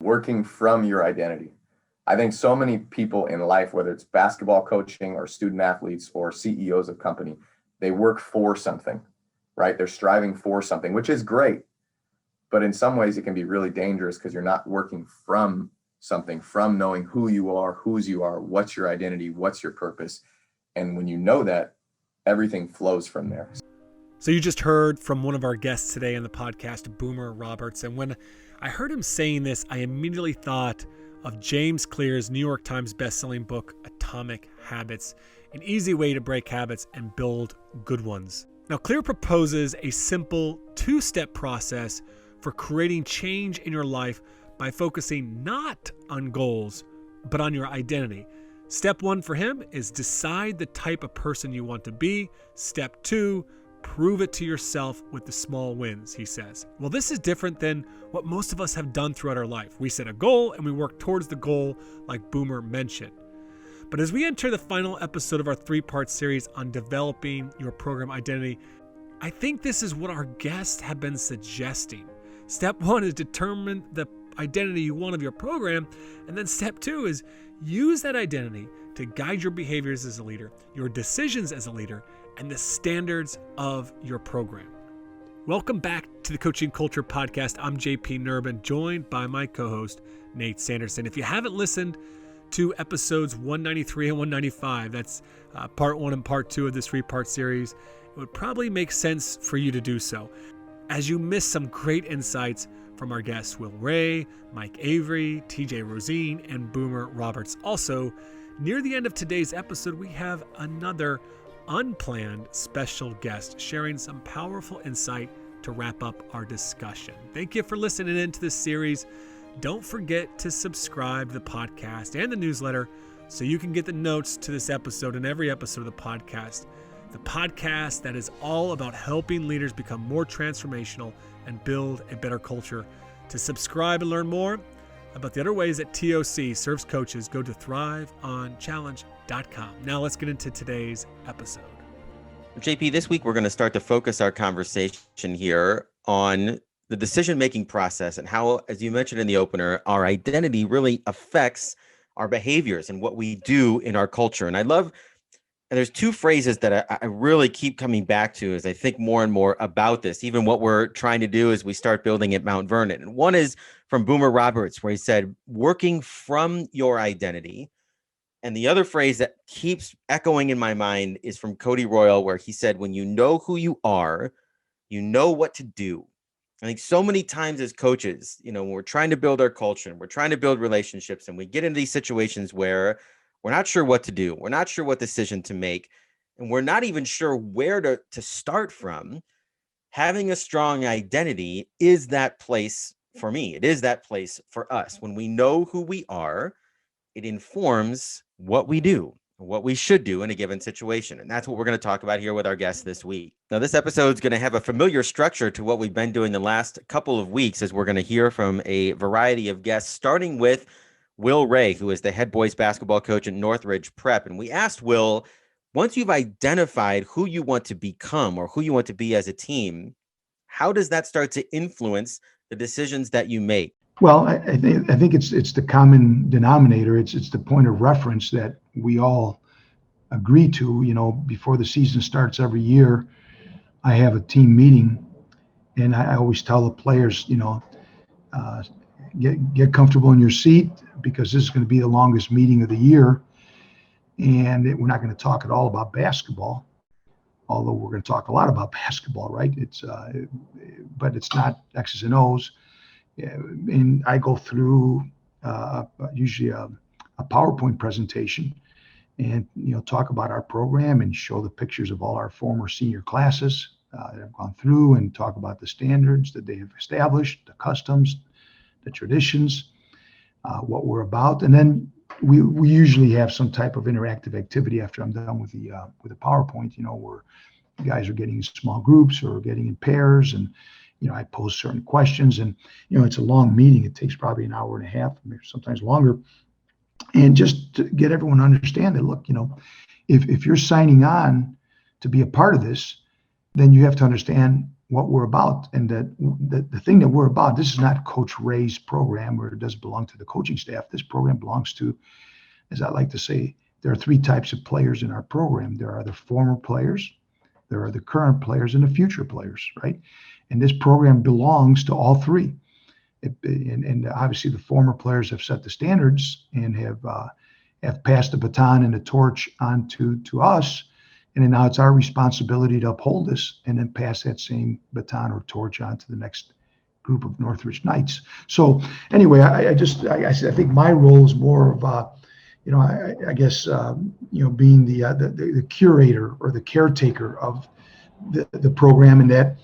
working from your identity. I think so many people in life, whether it's basketball coaching or student athletes or CEOs of company, they work for something, right? They're striving for something, which is great. But in some ways it can be really dangerous because you're not working from something, from knowing who you are, whose you are, what's your identity, what's your purpose. And when you know that, everything flows from there. So you just heard from one of our guests today on the podcast, Boomer Roberts. And when I heard him saying this, I immediately thought of James Clear's New York Times bestselling book, Atomic Habits, an easy way to break habits and build good ones. Now, Clear proposes a simple two-step process for creating change in your life by focusing not on goals, but on your identity. Step 1 for him is decide the type of person you want to be. Step 2, prove it to yourself with the small wins, he says. Well, this is different than what most of us have done throughout our life. We set a goal and we work towards the goal, like Boomer mentioned. But as we enter the final episode of our 3-part series on developing your program identity, I think this is what our guests have been suggesting. Step 1 is determine the identity you want of your program. And then step 2 is use that identity to guide your behaviors as a leader, your decisions as a leader, and the standards of your program. Welcome back to the Coaching Culture Podcast. I'm JP Nurbin, joined by my co-host, Nate Sanderson. If you haven't listened to episodes 193 and 195, that's part 1 and part 2 of this 3-part series, it would probably make sense for you to do so, as you miss some great insights from our guests, Will Ray, Mike Avery, TJ Rosine, and Boomer Roberts. Also, near the end of today's episode, we have another unplanned special guest sharing some powerful insight to wrap up our discussion. Thank you for listening in to this series. Don't forget to subscribe to the podcast and the newsletter so you can get the notes to this episode and every episode of the podcast. The podcast that is all about helping leaders become more transformational and build a better culture. To subscribe and learn more about the other ways that TOC serves coaches, go to thriveonchallenge.com. Now let's get into today's episode. JP, this week we're going to start to focus our conversation here on the decision-making process and how, as you mentioned in the opener, our identity really affects our behaviors and what we do in our culture. And there's 2 phrases that I really keep coming back to as I think more and more about this, even what we're trying to do as we start building at Mount Vernon. And one is from Boomer Roberts, where he said, working from your identity. And the other phrase that keeps echoing in my mind is from Cody Royal, where he said, when you know who you are, you know what to do. I think so many times as coaches, when we're trying to build our culture and we're trying to build relationships and we get into these situations where we're not sure what to do. We're not sure what decision to make. And we're not even sure where to start from. Having a strong identity is that place for me. It is that place for us. When we know who we are, it informs what we do, what we should do in a given situation. And that's what we're going to talk about here with our guests this week. Now, this episode is going to have a familiar structure to what we've been doing the last couple of weeks, as we're going to hear from a variety of guests, starting with Will Ray, who is the head boys basketball coach at Northridge Prep. And we asked Will, once you've identified who you want to become or who you want to be as a team, how does that start to influence the decisions that you make? Well, I think it's the common denominator. It's the point of reference that we all agree to. Before the season starts every year, I have a team meeting, and I always tell the players, get comfortable in your seat, because this is going to be the longest meeting of the year, and we're not going to talk at all about basketball, although we're going to talk a lot about basketball, right? But it's not X's and O's. And I go through usually a PowerPoint presentation and talk about our program and show the pictures of all our former senior classes that have gone through, and talk about the standards that they have established, the customs, the traditions, what we're about. And then we usually have some type of interactive activity after I'm done with the PowerPoint, where guys are getting in small groups or getting in pairs, and I pose certain questions, and it's a long meeting. It takes probably an hour and a half, maybe sometimes longer. And just to get everyone to understand that, look, if you're signing on to be a part of this, then you have to understand what we're about. And the thing that we're about, this is not Coach Ray's program, or it doesn't belong to the coaching staff. This program belongs to, as I like to say, there are three types of players in our program. There are the former players, there are the current players, and the future players, right? And this program belongs to all three. And obviously the former players have set the standards and have passed the baton and the torch on to us. And then now it's our responsibility to uphold this and then pass that same baton or torch on to the next group of Northridge Knights. So anyway, I think my role is more of, I guess, being the curator or the caretaker of the program, and that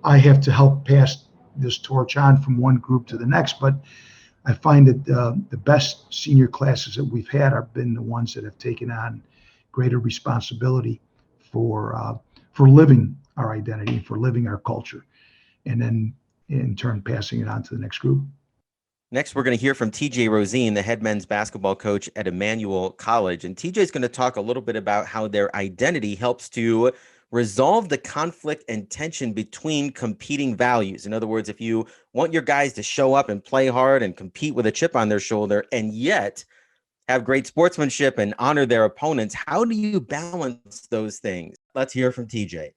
I have to help pass this torch on from one group to the next. But I find that the best senior classes that we've had have been the ones that have taken on greater responsibility for living our identity, for living our culture, and then in turn passing it on to the next group. Next, we're going to hear from TJ Rosine, the head men's basketball coach at Emmanuel College. And TJ is going to talk a little bit about how their identity helps to resolve the conflict and tension between competing values. In other words, if you want your guys to show up and play hard and compete with a chip on their shoulder, and yet have great sportsmanship and honor their opponents, how do you balance those things? Let's hear from TJ.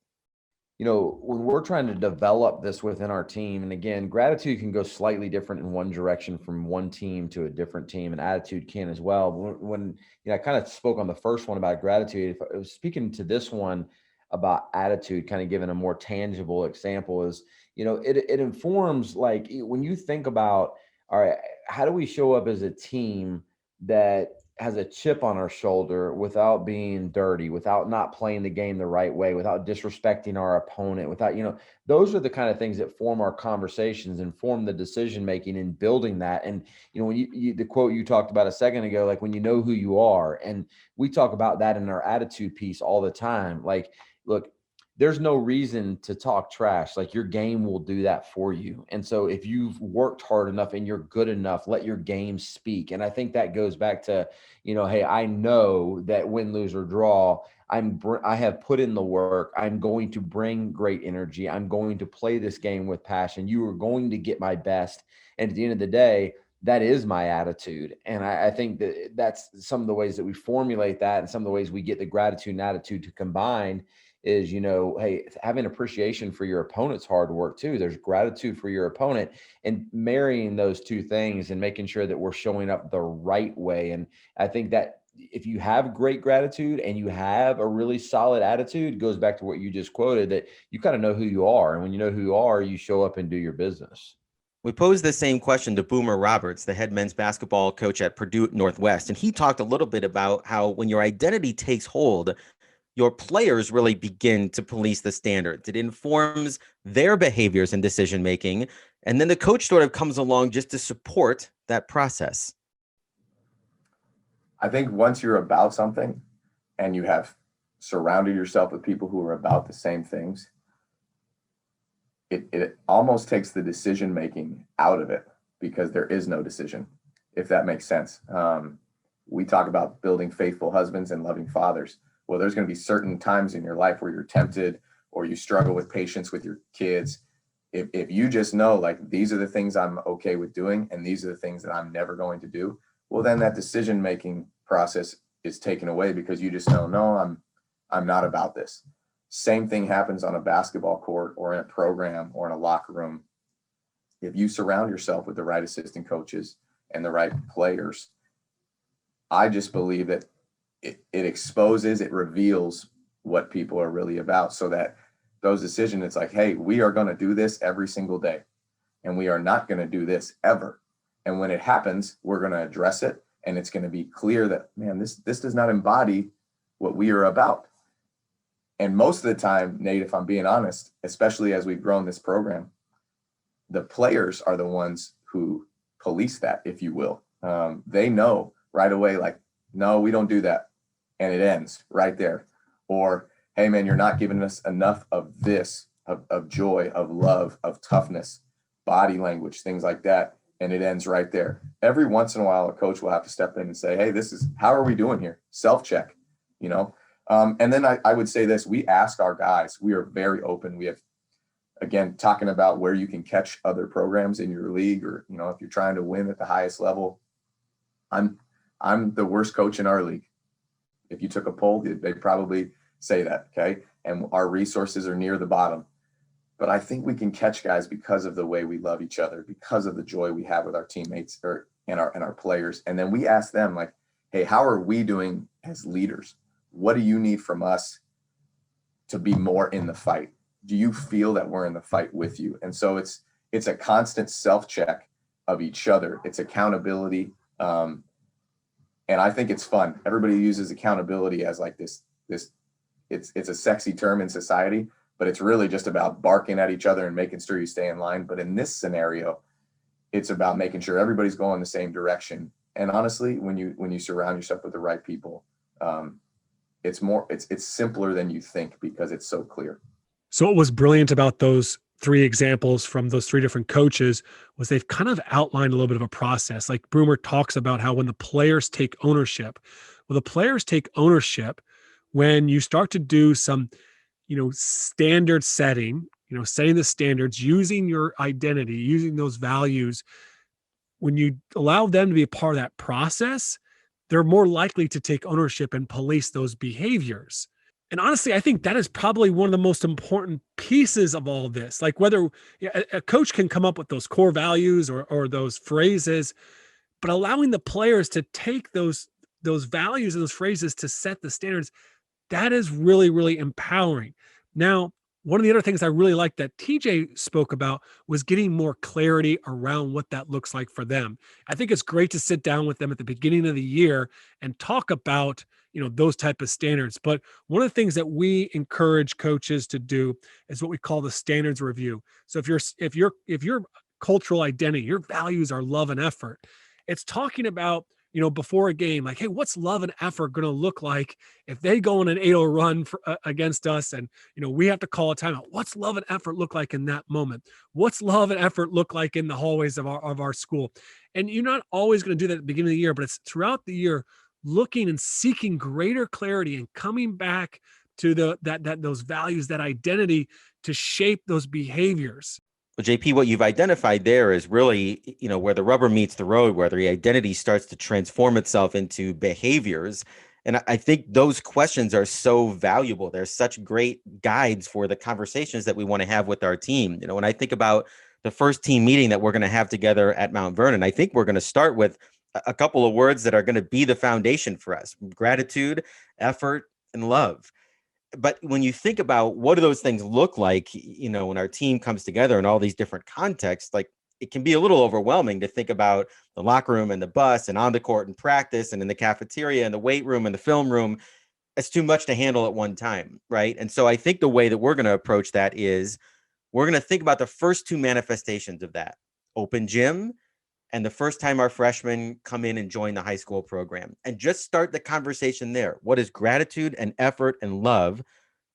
When we're trying to develop this within our team, and again, gratitude can go slightly different in one direction from one team to a different team, and attitude can as well. When I kind of spoke on the first one about gratitude, if I was speaking to this one about attitude, kind of giving a more tangible example, is, it informs, like, when you think about, all right, how do we show up as a team that has a chip on our shoulder without being dirty, without not playing the game the right way, without disrespecting our opponent, without, those are the kind of things that form our conversations and form the decision-making and building that. And, when the quote you talked about a second ago, like when you know who you are, and we talk about that in our attitude piece all the time. Like, look, there's no reason to talk trash. Like, your game will do that for you. And so if you've worked hard enough and you're good enough, let your game speak. And I think that goes back to, hey, I know that win, lose, or draw, I have put in the work. I'm going to bring great energy. I'm going to play this game with passion. You are going to get my best. And at the end of the day, that is my attitude. And I think that that's some of the ways that we formulate that, and some of the ways we get the gratitude and attitude to combine is, hey, having appreciation for your opponent's hard work too. There's gratitude for your opponent, and marrying those two things and making sure that we're showing up the right way. And I think that if you have great gratitude and you have a really solid attitude, it goes back to what you just quoted, that you kind of know who you are. And when you know who you are, you show up and do your business. We posed the same question to Boomer Roberts, the head men's basketball coach at Purdue Northwest. And he talked a little bit about how when your identity takes hold, your players really begin to police the standards. It informs their behaviors and decision-making. And then the coach sort of comes along just to support that process. I think once you're about something and you have surrounded yourself with people who are about the same things, it almost takes the decision-making out of it, because there is no decision, if that makes sense. We talk about building faithful husbands and loving fathers. Well, there's going to be certain times in your life where you're tempted or you struggle with patience with your kids. If you just know, like, these are the things I'm okay with doing and these are the things that I'm never going to do, well, then that decision-making process is taken away, because you just know, no, I'm not about this. Same thing happens on a basketball court or in a program or in a locker room. If you surround yourself with the right assistant coaches and the right players, I just believe that it exposes, it reveals what people are really about, so that those decisions, it's like, hey, we are going to do this every single day, and we are not going to do this ever. And when it happens, we're going to address it, and it's going to be clear that, man, this does not embody what we are about. And most of the time, Nate, if I'm being honest, especially as we've grown this program, the players are the ones who police that, if you will. They know right away, like, no, we don't do that. And it ends right there. Or, hey, man, you're not giving us enough of this, of joy, of love, of toughness, body language, things like that. And it ends right there. Every once in a while, a coach will have to step in and say, hey, how are we doing here? Self-check, And then I would say this, we ask our guys, we are very open. We have again, talking about where you can catch other programs in your league, or, you know, if you're trying to win at the highest level, I'm the worst coach in our league. If you took a poll, they'd probably say that. Okay. And our resources are near the bottom. But I think we can catch guys because of the way we love each other, because of the joy we have with our teammates and our players. And then we ask them, like, hey, how are we doing as leaders? What do you need from us to be more in the fight? Do you feel that we're in the fight with you? And so it's a constant self-check of each other. It's accountability. And I think it's fun. Everybody uses accountability as like this it's a sexy term in society, but it's really just about barking at each other and making sure you stay in line. But in this scenario, it's about making sure everybody's going the same direction. And honestly, when you surround yourself with the right people, it's simpler than you think because it's so clear. So what was brilliant about those three examples from those three different coaches was they've kind of outlined a little bit of a process. Like Boomer talks about how when the players take ownership, when you start to do some, standard setting, setting the standards, using your identity, using those values, when you allow them to be a part of that process, they're more likely to take ownership and police those behaviors. And honestly, I think that is probably one of the most important pieces of all this. Like whether a coach can come up with those core values or those phrases, but allowing the players to take those values and those phrases to set the standards, that is really, really empowering. Now, one of the other things I really like that TJ spoke about was getting more clarity around what that looks like for them. I think it's great to sit down with them at the beginning of the year and talk about, those type of standards. But one of the things that we encourage coaches to do is what we call the standards review. So if your cultural identity, your values are love and effort, it's talking about, before a game, like, hey, what's love and effort going to look like if they go on an 8-0 run against us and, we have to call a timeout? What's love and effort look like in that moment? What's love and effort look like in the hallways of our school? And you're not always going to do that at the beginning of the year, but it's throughout the year, looking and seeking greater clarity and coming back to those values, that identity to shape those behaviors. Well, JP, what you've identified there is really, where the rubber meets the road, where the identity starts to transform itself into behaviors. And I think those questions are so valuable. They're such great guides for the conversations that we want to have with our team. When I think about the first team meeting that we're going to have together at Mount Vernon, I think we're going to start with a couple of words that are going to be the foundation for us: gratitude, effort, and love. But when you think about what do those things look like, when our team comes together in all these different contexts, like it can be a little overwhelming to think about the locker room and the bus and on the court and practice and in the cafeteria and the weight room and the film room. It's too much to handle at one time, right? And so I think the way that we're going to approach that is we're going to think about the first two manifestations of that: open gym and the first time our freshmen come in and join the high school program, and just start the conversation there. What does gratitude and effort and love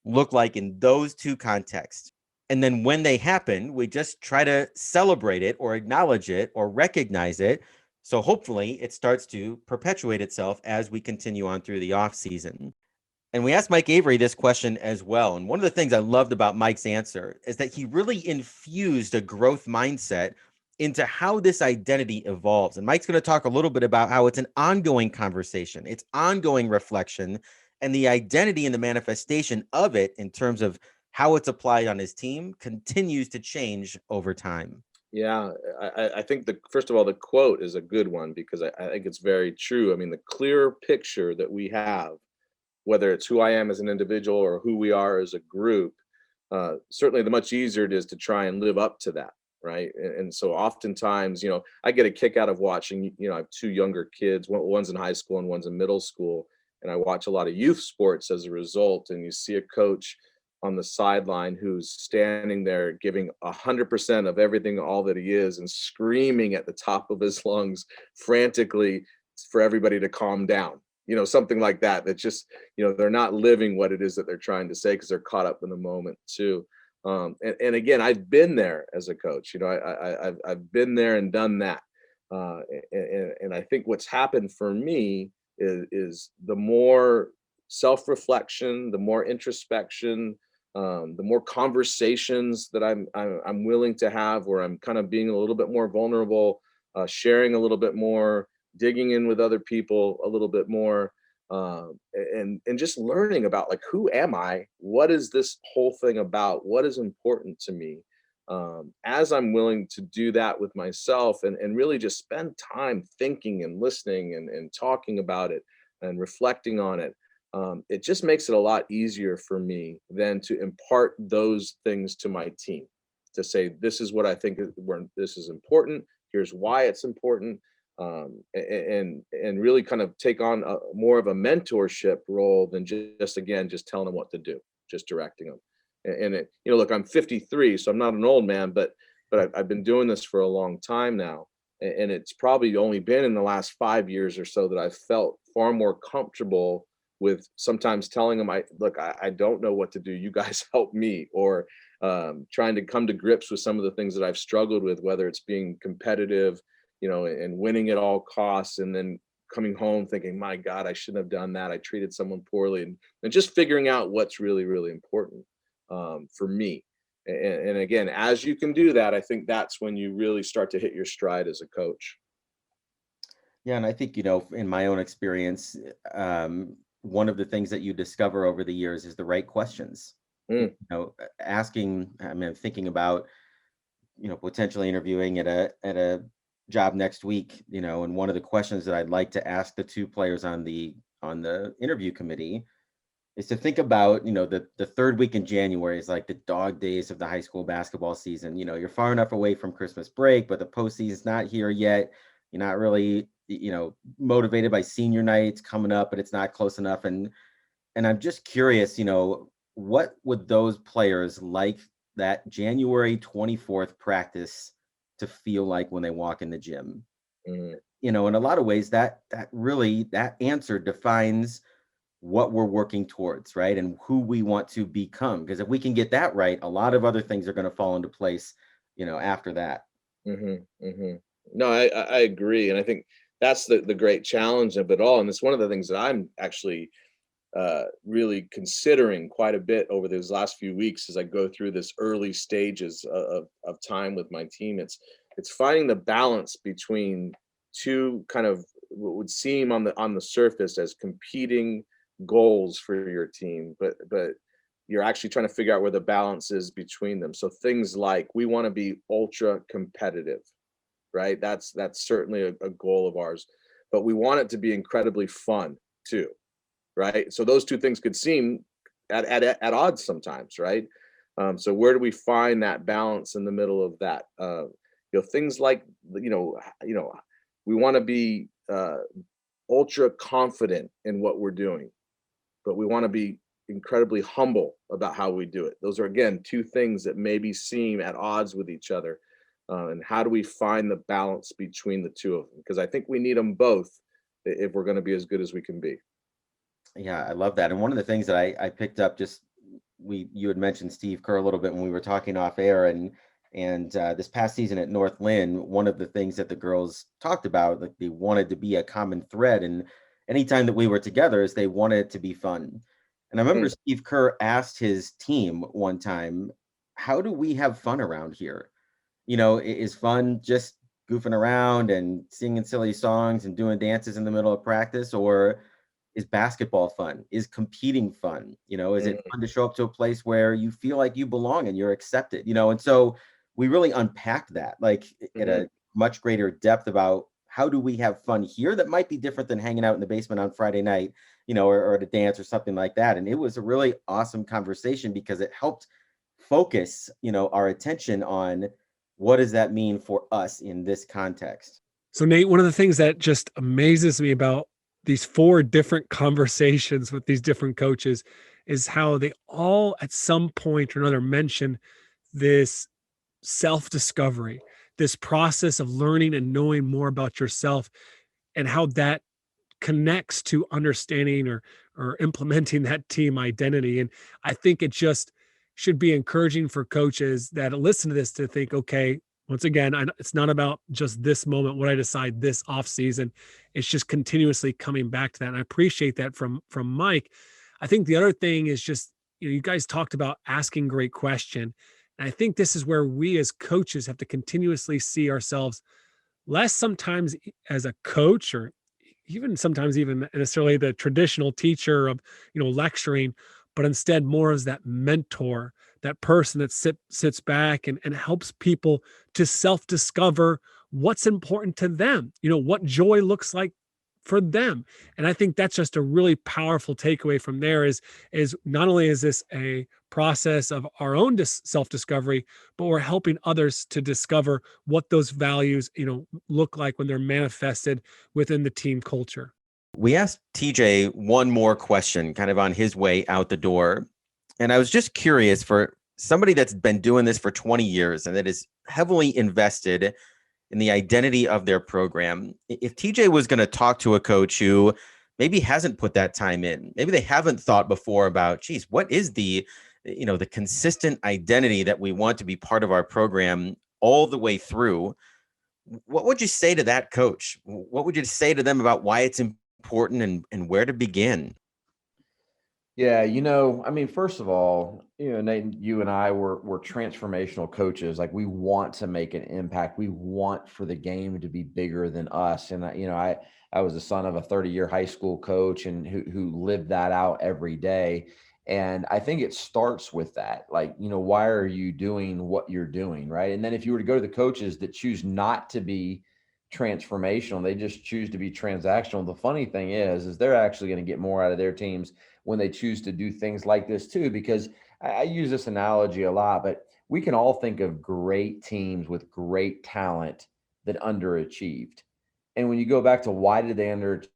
look like in those two contexts? And then when they happen, we just try to celebrate it or acknowledge it or recognize it. So hopefully it starts to perpetuate itself as we continue on through the off season. And we asked Mike Avery this question as well. And one of the things I loved about Mike's answer is that he really infused a growth mindset into how this identity evolves. And Mike's going to talk a little bit about how it's an ongoing conversation, it's ongoing reflection, and the identity and the manifestation of it in terms of how it's applied on his team continues to change over time. Yeah, I think first of all, the quote is a good one because I think it's very true. I mean, the clearer picture that we have, whether it's who I am as an individual or who we are as a group, certainly the much easier it is to try and live up to that. Right. And so oftentimes, I get a kick out of watching, I have two younger kids, one's in high school and one's in middle school. And I watch a lot of youth sports as a result. And you see a coach on the sideline who's standing there giving 100% of everything, all that he is, and screaming at the top of his lungs frantically for everybody to calm down. Something like that, that just, they're not living what it is that they're trying to say because they're caught up in the moment too. And again, I've been there as a coach. I've been there and done that. And I think what's happened for me is the more self-reflection, the more introspection, the more conversations that I'm willing to have, where I'm kind of being a little bit more vulnerable, sharing a little bit more, digging in with other people a little bit more, and just learning about, like, who am I? What is this whole thing about? What is important to me? As I'm willing to do that with myself, and really just spend time thinking and listening and talking about it and reflecting on it, it just makes it a lot easier for me then to impart those things to my team, to say, this is what I think this is important. Here's why it's important. And really kind of take on more of a mentorship role than just telling them what to do, just directing them. And it, look, I'm 53, so I'm not an old man, but I've been doing this for a long time now, and it's probably only been in the last 5 years or so that I've felt far more comfortable with sometimes telling them, I don't know what to do. You guys help me, or trying to come to grips with some of the things that I've struggled with, whether it's being competitive, and winning at all costs, and then coming home thinking, my God, I shouldn't have done that. I treated someone poorly, and just figuring out what's really, really important for me. And again, as you can do that, I think that's when you really start to hit your stride as a coach. Yeah, and I think, in my own experience, one of the things that you discover over the years is the right questions. Asking, thinking about, potentially interviewing at a job next week, and one of the questions that I'd like to ask the two players on the interview committee is to think about, the third week in January is like the dog days of the high school basketball season. You're far enough away from Christmas break, but the postseason's not here yet. You're not really, motivated by senior nights coming up, but it's not close enough. And I'm just curious, what would those players like that January 24th practice to feel like when they walk in the gym? Mm-hmm. In a lot of ways, that answer defines what we're working towards, right? And who we want to become. Because if we can get that right, a lot of other things are going to fall into place, after that. Mm-hmm. Mm-hmm. No, I agree. And I think that's the great challenge of it all. And it's one of the things that I'm actually really considering quite a bit over these last few weeks as I go through this early stages of time with my team. It's finding the balance between two kind of what would seem on the surface as competing goals for your team, but you're actually trying to figure out where the balance is between them. So things like, we want to be ultra competitive, right? That's certainly a goal of ours, but we want it to be incredibly fun too, right? So those two things could seem at odds sometimes, right? So where do we find that balance in the middle of that? Things like, we want to be ultra confident in what we're doing, but we want to be incredibly humble about how we do it. Those are, again, two things that maybe seem at odds with each other. And how do we find the balance between the two of them? Because I think we need them both if we're going to be as good as we can be. Yeah, I love that. And one of the things that I picked up, you had mentioned Steve Kerr a little bit when we were talking off air, and this past season at North Lynn, one of the things that the girls talked about, like, they wanted to be a common thread, and anytime that we were together, is they wanted it to be fun. And I remember Steve Kerr asked his team one time, how do we have fun around here? Is fun just goofing around and singing silly songs and doing dances in the middle of practice, or is basketball fun? Is competing fun? Is it fun to show up to a place where you feel like you belong and you're accepted? And so we really unpacked that, like, at a much greater depth about how do we have fun here that might be different than hanging out in the basement on Friday night, or at a dance or something like that. And it was a really awesome conversation because it helped focus, our attention on what does that mean for us in this context. So Nate, one of the things that just amazes me about these 4 different conversations with these different coaches is how they all at some point or another mention this self-discovery, this process of learning and knowing more about yourself, and how that connects to understanding or implementing that team identity. And I think it just should be encouraging for coaches that listen to this to think, okay, once again, it's not about just this moment, what I decide this off season. It's just continuously coming back to that. And I appreciate that from Mike. I think the other thing is just you guys talked about asking great question. And I think this is where we as coaches have to continuously see ourselves less sometimes as a coach, or even sometimes even necessarily the traditional teacher of, lecturing, but instead more as that mentor, that person that sits back and helps people to self-discover what's important to them, what joy looks like for them. And I think that's just a really powerful takeaway from there is not only is this a process of our own self-discovery, but we're helping others to discover what those values, look like when they're manifested within the team culture. We asked TJ one more question kind of on his way out the door. And I was just curious, for somebody that's been doing this for 20 years and that is heavily invested in the identity of their program, if TJ was going to talk to a coach who maybe hasn't put that time in, maybe they haven't thought before about, geez, what is the consistent identity that we want to be part of our program all the way through, what would you say to that coach? What would you say to them about why it's important and where to begin? Yeah, first of all, Nate, you and I were transformational coaches. Like, we want to make an impact. We want for the game to be bigger than us. And I was the son of a 30-year high school coach and who lived that out every day. And I think it starts with that. Like, why are you doing what you're doing, right? And then if you were to go to the coaches that choose not to be transformational, they just choose to be transactional. The funny thing is they're actually going to get more out of their teams when they choose to do things like this too, because I use this analogy a lot, but we can all think of great teams with great talent that underachieved. And when you go back to why did they underachieve,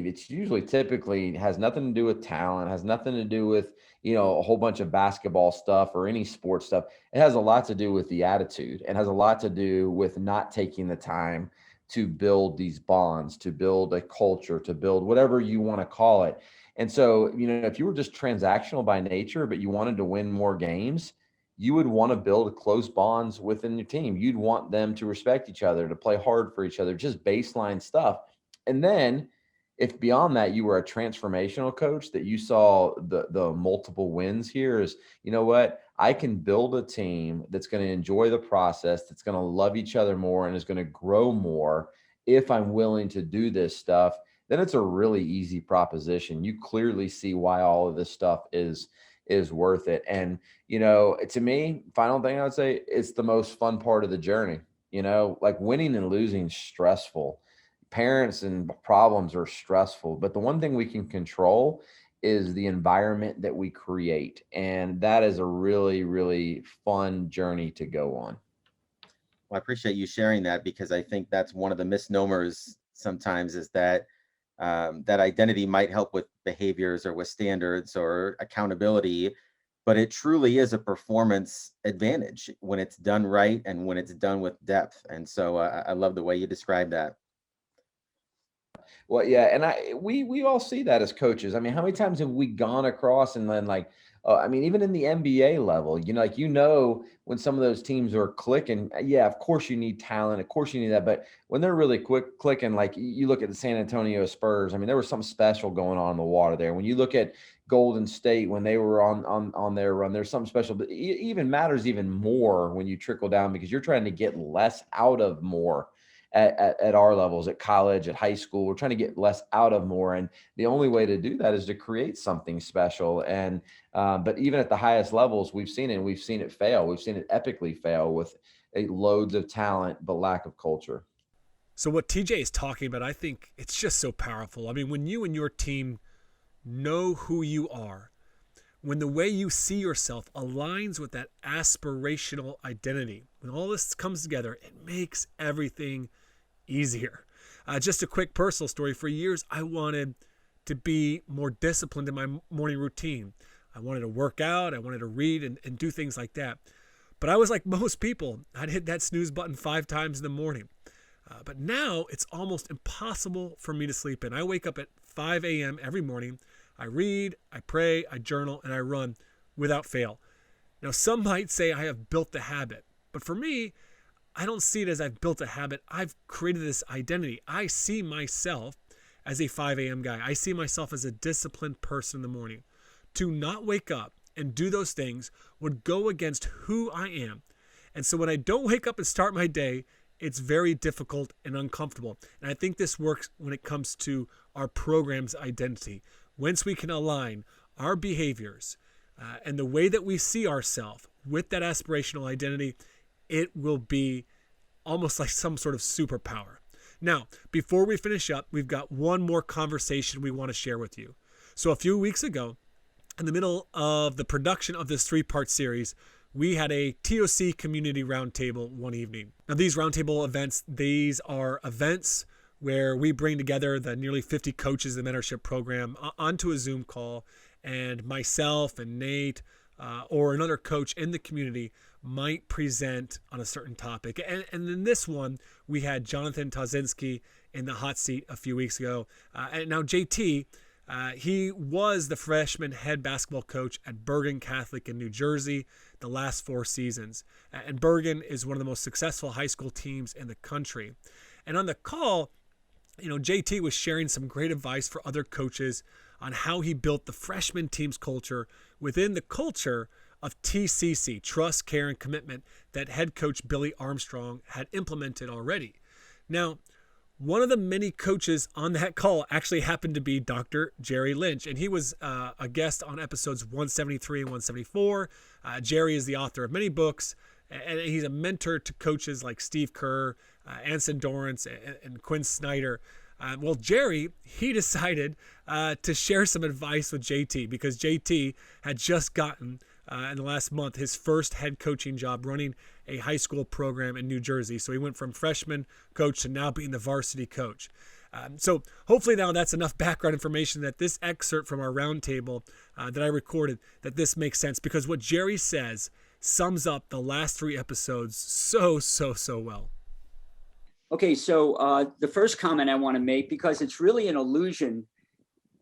it's usually typically has nothing to do with talent, has nothing to do with, a whole bunch of basketball stuff or any sports stuff. It has a lot to do with the attitude, and has a lot to do with not taking the time to build these bonds, to build a culture, to build whatever you want to call it. And so, if you were just transactional by nature, but you wanted to win more games, you would want to build close bonds within your team. You'd want them to respect each other, to play hard for each other, just baseline stuff. And then if beyond that, you were a transformational coach, that you saw the multiple wins here, is, what, I can build a team that's going to enjoy the process, that's going to love each other more, and is going to grow more if I'm willing to do this stuff. Then it's a really easy proposition. You clearly see why all of this stuff is worth it. And, to me, final thing I would say, it's the most fun part of the journey. Like, winning and losing is stressful. Parents and problems are stressful, but the one thing we can control is the environment that we create. And that is a really, really fun journey to go on. Well, I appreciate you sharing that, because I think that's one of the misnomers sometimes, is that that identity might help with behaviors or with standards or accountability, but it truly is a performance advantage when it's done right and when it's done with depth. And so I love the way you describe that. Well, yeah, and we all see that as coaches. I mean, how many times have we gone across and then even in the NBA level, when some of those teams are clicking, yeah, of course you need talent, of course you need that, but when they're really clicking, like you look at the San Antonio Spurs, I mean, there was something special going on in the water there. When you look at Golden State, when they were on their run, there's something special, but it even matters even more when you trickle down, because you're trying to get less out of more. At our levels, at college, at high school, we're trying to get less out of more. And the only way to do that is to create something special. And, but even at the highest levels, we've seen it fail. We've seen it epically fail with loads of talent, but lack of culture. So what TJ is talking about, I think it's just so powerful. I mean, when you and your team know who you are, when the way you see yourself aligns with that aspirational identity, when all this comes together, it makes everything easier. Just a quick personal story. For years, I wanted to be more disciplined in my morning routine. I wanted to work out. I wanted to read and do things like that. But I was like most people. I'd hit that snooze button 5 times in the morning. But now it's almost impossible for me to sleep in. I wake up at 5 a.m. every morning. I read, I pray, I journal, and I run without fail. Now, some might say I have built the habit. But for me, I don't see it as I've built a habit. I've created this identity. I see myself as a 5 a.m. guy. I see myself as a disciplined person in the morning. To not wake up and do those things would go against who I am. And so when I don't wake up and start my day, it's very difficult and uncomfortable. And I think this works when it comes to our program's identity. Once we can align our behaviors and the way that we see ourselves with that aspirational identity, it will be almost like some sort of superpower. Now, before we finish up, we've got one more conversation we want to share with you. So a few weeks ago, in the middle of the production of this 3-part series, we had a TOC community roundtable one evening. Now, these roundtable events, these are events where we bring together the nearly 50 coaches in the mentorship program onto a Zoom call, and myself and Nate or another coach in the community might present on a certain topic. And in this one, we had Jonathan Tozinski in the hot seat a few weeks ago. And now JT, he was the freshman head basketball coach at Bergen Catholic in New Jersey the last 4 seasons. And Bergen is one of the most successful high school teams in the country. And on the call, JT was sharing some great advice for other coaches on how he built the freshman team's culture within the culture of TCC, trust, care, and commitment, that head coach Billy Armstrong had implemented already. Now, one of the many coaches on that call actually happened to be Dr. Jerry Lynch, and he was a guest on episodes 173 and 174. Jerry is the author of many books, and he's a mentor to coaches like Steve Kerr, Anson Dorrance, and Quinn Snyder. Well, Jerry, he decided to share some advice with JT because JT had just gotten, in the last month, his first head coaching job running a high school program in New Jersey. So he went from freshman coach to now being the varsity coach. So hopefully now that's enough background information that this excerpt from our roundtable that I recorded, that this makes sense, because what Jerry says sums up the last 3 episodes so well. Okay, so the first comment I want to make, because it's really an illusion,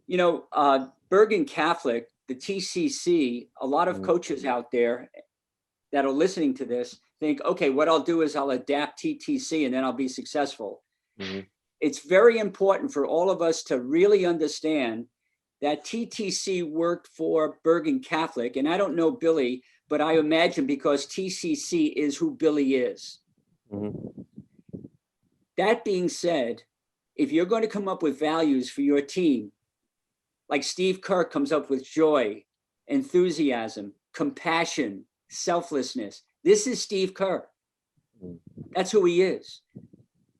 Bergen Catholic, the TCC, a lot of coaches out there that are listening to this think, okay, what I'll do is I'll adapt TTC and then I'll be successful. Mm-hmm. It's very important for all of us to really understand that TTC worked for Bergen Catholic. And I don't know Billy, but I imagine because TCC is who Billy is. Mm-hmm. That being said, if you're going to come up with values for your team, like Steve Kerr comes up with joy, enthusiasm, compassion, selflessness. This is Steve Kerr. That's who he is.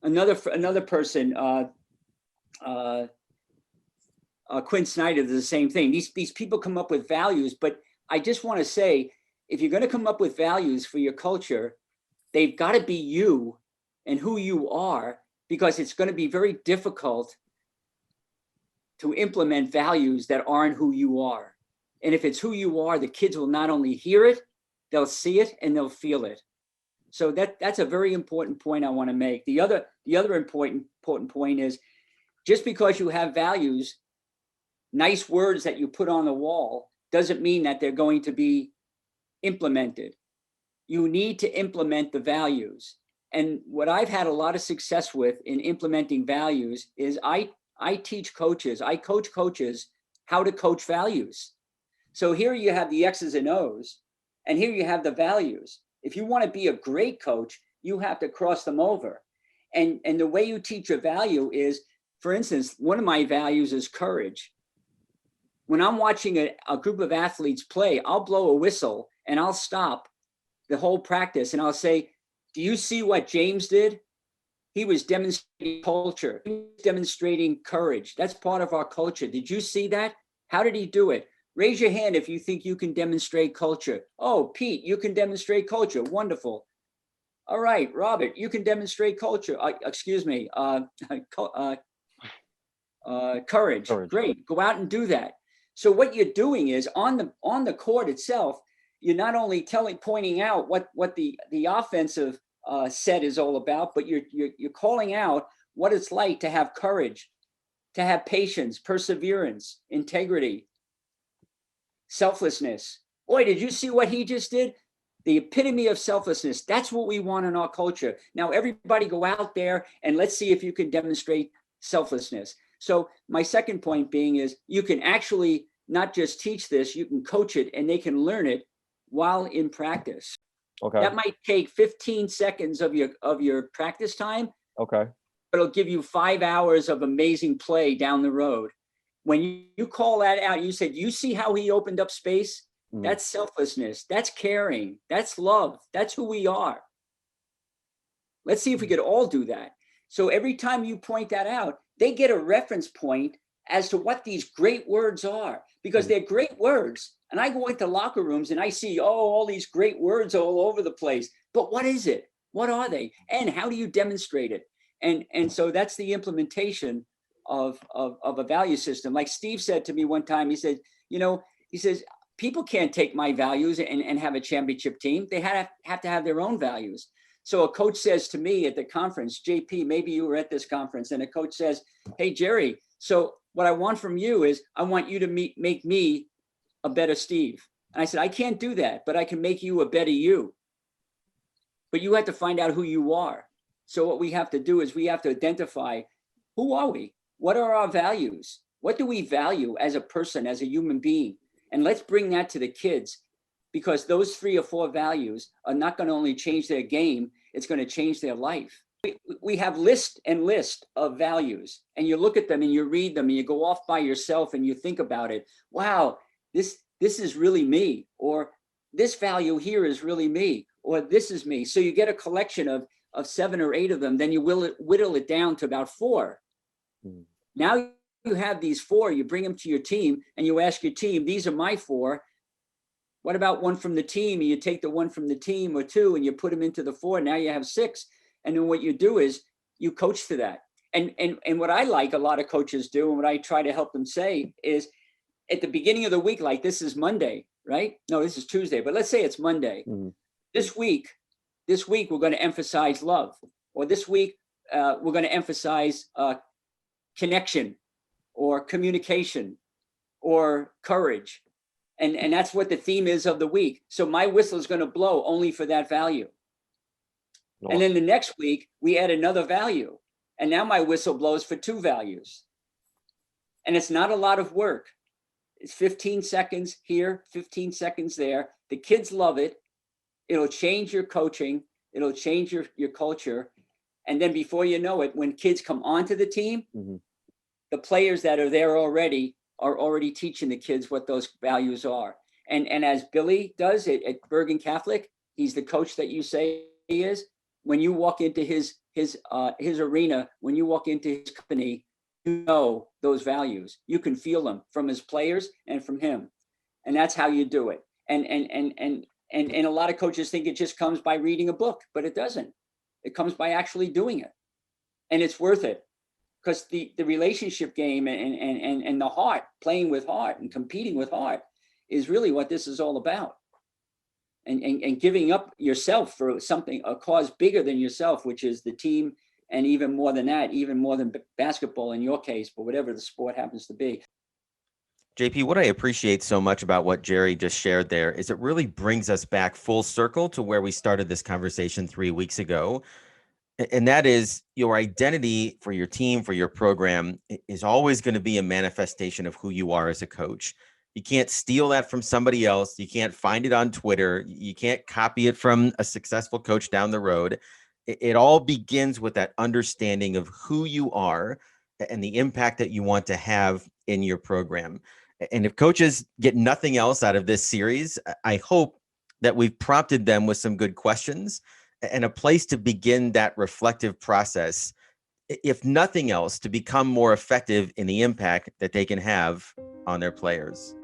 Another person, Quinn Snyder, does the same thing. These people come up with values, but I just want to say, if you're going to come up with values for your culture, they've got to be you and who you are, because it's going to be very difficult to implement values that aren't who you are. And if it's who you are, the kids will not only hear it, they'll see it and they'll feel it. So that's a very important point I want to make. The other important point is, just because you have values, nice words that you put on the wall, doesn't mean that they're going to be implemented. You need to implement the values. And what I've had a lot of success with in implementing values is I coach coaches how to coach values. So here you have the X's and O's, and here you have the values. If you want to be a great coach, you have to cross them over. And the way you teach a value is, for instance, one of my values is courage. When I'm watching a group of athletes play, I'll blow a whistle and I'll stop the whole practice and I'll say, do you see what James did? He was demonstrating culture. He was demonstrating courage. That's part of our culture. Did you see that? How did he do it? Raise your hand if you think you can demonstrate culture. Oh, Pete, you can demonstrate culture. Wonderful. All right, Robert, you can demonstrate culture. Courage. Great. Go out and do that. So what you're doing is on the court itself, you're not only pointing out what the offensive set is all about, but you're calling out what it's like to have courage, to have patience, perseverance, integrity, selflessness. Boy, did you see what he just did? The epitome of selflessness. That's what we want in our culture. Now, everybody go out there and let's see if you can demonstrate selflessness. So my second point being is you can actually not just teach this, you can coach it and they can learn it while in practice. Okay. That might take 15 seconds of your practice time, Okay. but it'll give you 5 hours of amazing play down the road. When you call that out, you said, you see how he opened up space? That's selflessness. That's caring. That's love. That's who we are. Let's see if we could all do that. So every time you point that out, they get a reference point as to what these great words are, because they're great words. And I go into locker rooms and I see, all these great words all over the place. But what is it? What are they? And how do you demonstrate it? And so that's the implementation of a value system. Like Steve said to me one time, he said, he says, people can't take my values and have a championship team. They have to have their own values. So a coach says to me at the conference, JP, maybe you were at this conference, and a coach says, hey, Jerry, so what I want from you is I want you to make me a better Steve. And I said, I can't do that, but I can make you a better you. But you have to find out who you are. So what we have to do is we have to identify, who are we? What are our values? What do we value as a person, as a human being? And let's bring that to the kids, because those 3 or 4 values are not going to only change their game, it's going to change their life. We have list of values, and you look at them and you read them and you go off by yourself and you think about it. Wow, this is really me, or this value here is really me, or this is me. So you get a collection of 7 or 8 of them, then you whittle it down to about 4. Now you have these 4, you bring them to your team and you ask your team, these are my 4. What about one from the team? And you take the one from the team or 2 and you put them into the 4. Now you have 6. And then what you do is you coach to that. And what I like a lot of coaches do, and what I try to help them say is, at the beginning of the week, like this is Monday, right? No, this is Tuesday, but let's say it's Monday. This week, we're going to emphasize love. Or this week, we're going to emphasize connection or communication or courage. And that's what the theme is of the week. So my whistle is going to blow only for that value. And then the next week, we add another value. And now my whistle blows for 2 values. And it's not a lot of work. It's 15 seconds here, 15 seconds there. The kids love it. It'll change your coaching. It'll change your culture. And then before you know it, when kids come onto the team, the players that are there already are already teaching the kids what those values are. And as Billy does it at Bergen Catholic, he's the coach that you say he is. When you walk into his arena, when you walk into his company, you know those values. You can feel them from his players and from him. And that's how you do it. And a lot of coaches think it just comes by reading a book, but it doesn't. It comes by actually doing it. And it's worth it, because the relationship game and the heart, playing with heart and competing with heart, is really what this is all about. And giving up yourself for something, a cause bigger than yourself, which is the team, and even more than that, even more than basketball in your case, but whatever the sport happens to be. JP, what I appreciate so much about what Jerry just shared there is it really brings us back full circle to where we started this conversation 3 weeks ago. And that is, your identity for your team, for your program, is always going to be a manifestation of who you are as a coach. You can't steal that from somebody else. You can't find it on Twitter. You can't copy it from a successful coach down the road. It all begins with that understanding of who you are and the impact that you want to have in your program. And if coaches get nothing else out of this series, I hope that we've prompted them with some good questions and a place to begin that reflective process, if nothing else, to become more effective in the impact that they can have on their players.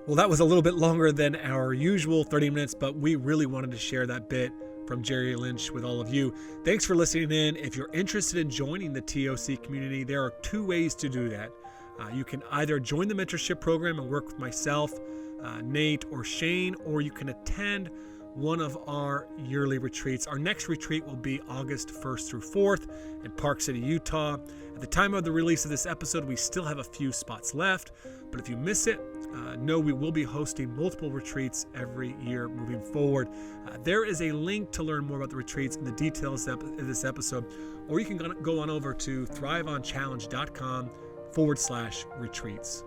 Well, that was a little bit longer than our usual 30 minutes, but we really wanted to share that bit from Jerry Lynch with all of you. Thanks for listening in. If you're interested in joining the TOC community, there are 2 ways to do that. You can either join the mentorship program and work with myself, Nate, or Shane, or you can attend one of our yearly retreats. Our next retreat will be August 1st through 4th in Park City, Utah. At the time of the release of this episode, we still have a few spots left, but if you miss it, know we will be hosting multiple retreats every year moving forward. There is a link to learn more about the retreats and the details of this episode, or you can go on over to thriveonchallenge.com/retreats.